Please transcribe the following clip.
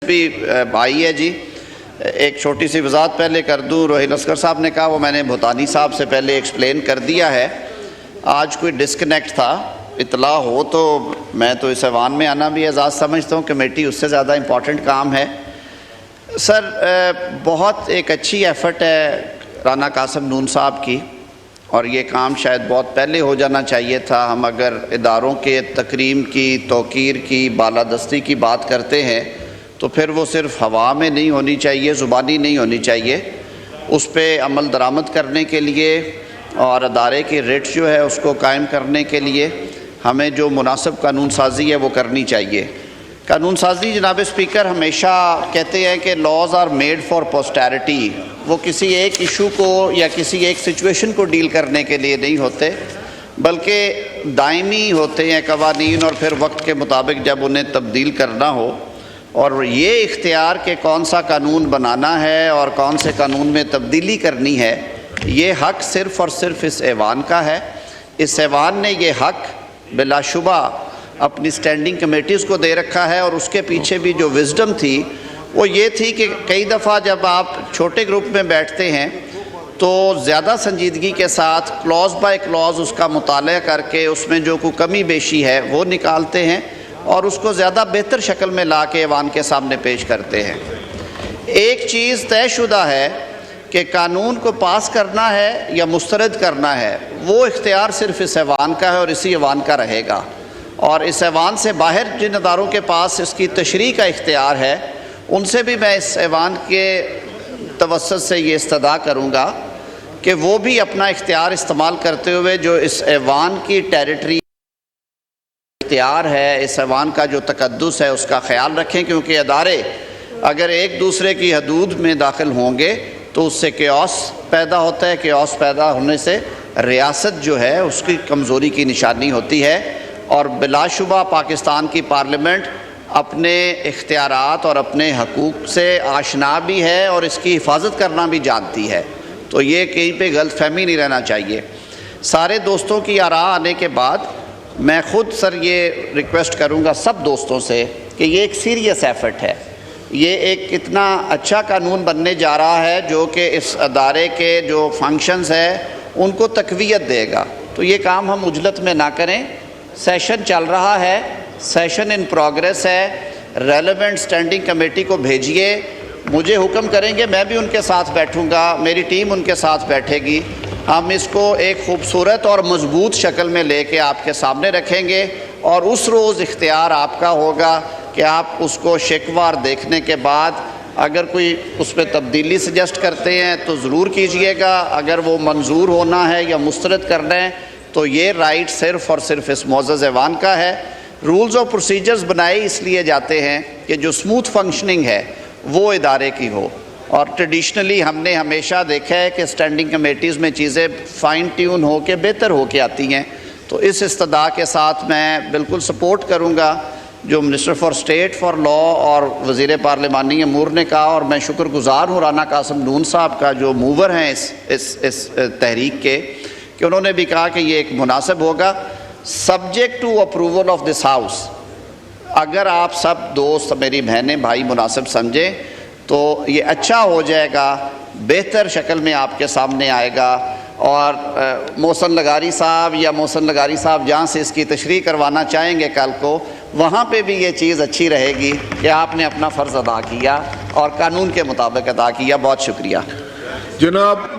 بھی بھائی ہے جی، ایک چھوٹی سی وضاحت پہلے کر دوں۔ روہیل اسکر صاحب نے کہا وہ میں نے بھوتانی صاحب سے پہلے ایکسپلین کر دیا ہے۔ آج کوئی ڈسکنیکٹ تھا، اطلاع ہو تو میں تو اس ایوان میں آنا بھی اعزاز سمجھتا ہوں، کمیٹی اس سے زیادہ امپورٹنٹ کام ہے۔ سر بہت ایک اچھی ایفرٹ ہے رانا قاسم نون صاحب کی، اور یہ کام شاید بہت پہلے ہو جانا چاہیے تھا۔ ہم اگر اداروں کے تکریم کی، توقیر کی، بالادستی کی بات کرتے ہیں تو پھر وہ صرف ہوا میں نہیں ہونی چاہیے، زبانی نہیں ہونی چاہیے، اس پہ عمل درآمد کرنے کے لیے اور ادارے کی ریٹ جو ہے اس کو قائم کرنے کے لیے ہمیں جو مناسب قانون سازی ہے وہ کرنی چاہیے۔ قانون سازی جناب اسپیکر ہمیشہ کہتے ہیں کہ لاز آر میڈ فار پوسٹیرٹی، وہ کسی ایک ایشو کو یا کسی ایک سچویشن کو ڈیل کرنے کے لیے نہیں ہوتے، بلکہ دائمی ہوتے ہیں قوانین، اور پھر وقت کے مطابق جب انہیں تبدیل کرنا ہو، اور یہ اختیار کہ کون سا قانون بنانا ہے اور کون سے قانون میں تبدیلی کرنی ہے، یہ حق صرف اور صرف اس ایوان کا ہے۔ اس ایوان نے یہ حق بلا شبہ اپنی سٹینڈنگ کمیٹیز کو دے رکھا ہے، اور اس کے پیچھے بھی جو وزڈم تھی وہ یہ تھی کہ کئی دفعہ جب آپ چھوٹے گروپ میں بیٹھتے ہیں تو زیادہ سنجیدگی کے ساتھ کلوز بائی کلوز اس کا مطالعہ کر کے اس میں جو کوئی کمی بیشی ہے وہ نکالتے ہیں اور اس کو زیادہ بہتر شکل میں لا کے ایوان کے سامنے پیش کرتے ہیں۔ ایک چیز طے شدہ ہے کہ قانون کو پاس کرنا ہے یا مسترد کرنا ہے، وہ اختیار صرف اس ایوان کا ہے اور اسی ایوان کا رہے گا، اور اس ایوان سے باہر جن اداروں کے پاس اس کی تشریح کا اختیار ہے ان سے بھی میں اس ایوان کے توسط سے یہ استدعا کروں گا کہ وہ بھی اپنا اختیار استعمال کرتے ہوئے جو اس ایوان کی ٹیریٹری اختیار ہے، اس ایوان کا جو تقدس ہے اس کا خیال رکھیں، کیونکہ ادارے اگر ایک دوسرے کی حدود میں داخل ہوں گے تو اس سے کیوس پیدا ہوتا ہے، کیوس پیدا ہونے سے ریاست جو ہے اس کی کمزوری کی نشانی ہوتی ہے، اور بلا شبہ پاکستان کی پارلیمنٹ اپنے اختیارات اور اپنے حقوق سے آشنا بھی ہے اور اس کی حفاظت کرنا بھی جانتی ہے، تو یہ کہیں پہ غلط فہمی نہیں رہنا چاہیے۔ سارے دوستوں کی آراء آنے کے بعد میں خود سر یہ ریکویسٹ کروں گا سب دوستوں سے کہ یہ ایک سیریس ایفرٹ ہے، یہ ایک اتنا اچھا قانون بننے جا رہا ہے جو کہ اس ادارے کے جو فنکشنز ہیں ان کو تقویت دے گا، تو یہ کام ہم عجلت میں نہ کریں۔ سیشن چل رہا ہے، سیشن ان پروگریس ہے، ریلیونٹ سٹینڈنگ کمیٹی کو بھیجیے، مجھے حکم کریں گے میں بھی ان کے ساتھ بیٹھوں گا، میری ٹیم ان کے ساتھ بیٹھے گی، ہم اس کو ایک خوبصورت اور مضبوط شکل میں لے کے آپ کے سامنے رکھیں گے، اور اس روز اختیار آپ کا ہوگا کہ آپ اس کو شکوار دیکھنے کے بعد اگر کوئی اس پہ تبدیلی سجیسٹ کرتے ہیں تو ضرور کیجئے گا، اگر وہ منظور ہونا ہے یا مسترد کرنا ہے تو یہ رائٹ صرف اور صرف اس معزز ایوان کا ہے۔ رولز اور پروسیجرز بنائے اس لیے جاتے ہیں کہ جو سموتھ فنکشننگ ہے وہ ادارے کی ہو، اور ٹریڈیشنلی ہم نے ہمیشہ دیکھا ہے کہ سٹینڈنگ کمیٹیز میں چیزیں فائن ٹیون ہو کے بہتر ہو کے آتی ہیں، تو اس استدعا کے ساتھ میں بالکل سپورٹ کروں گا جو minister for state for law اور وزیر پارلیمانی امور نے کہا، اور میں شکر گزار ہوں رانا قاسم نون صاحب کا جو موور ہیں اس تحریک کے، کہ انہوں نے بھی کہا کہ یہ ایک مناسب ہوگا subject to approval of this house. اگر آپ سب دوست میری بہنیں بھائی مناسب سمجھیں تو یہ اچھا ہو جائے گا، بہتر شکل میں آپ کے سامنے آئے گا، اور محسن لغاری صاحب یا محسن لغاری صاحب جہاں سے اس کی تشریح کروانا چاہیں گے کل کو، وہاں پہ بھی یہ چیز اچھی رہے گی کہ آپ نے اپنا فرض ادا کیا اور قانون کے مطابق ادا کیا۔ بہت شکریہ جناب۔